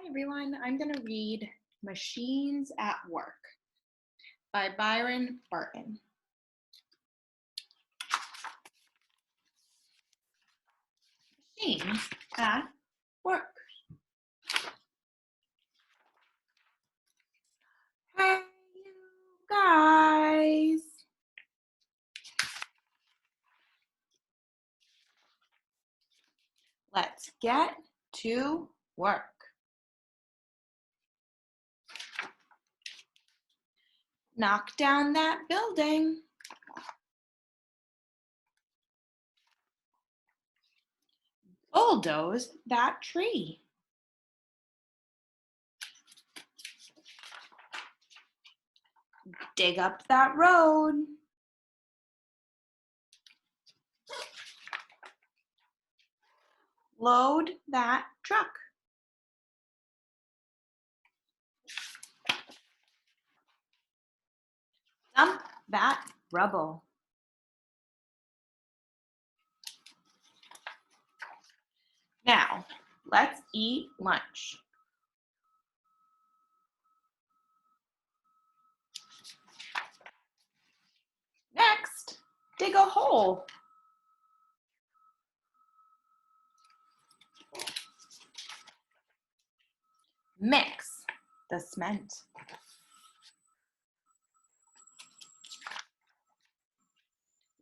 Hi everyone, I'm going to read Machines at Work by Byron Barton. Machines at Work. Hey you guys! Let's get to work. Knock down that building. Bulldoze that tree. Dig up that road. Load that truck. Dump that rubble. Now, let's eat lunch. Next, dig a hole. Mix the cement.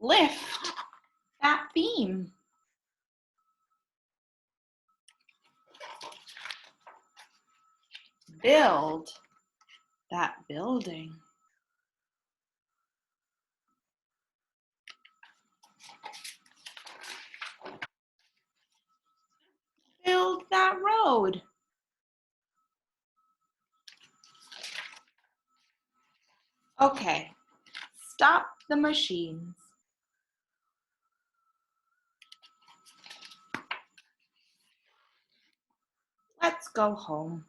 Lift that beam. Build that building. Build that road. Okay, stop the machines. Let's go home.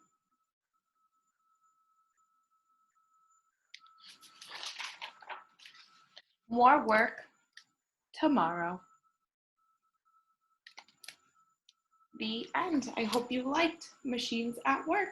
More work tomorrow. The end. I hope you liked Machines at Work.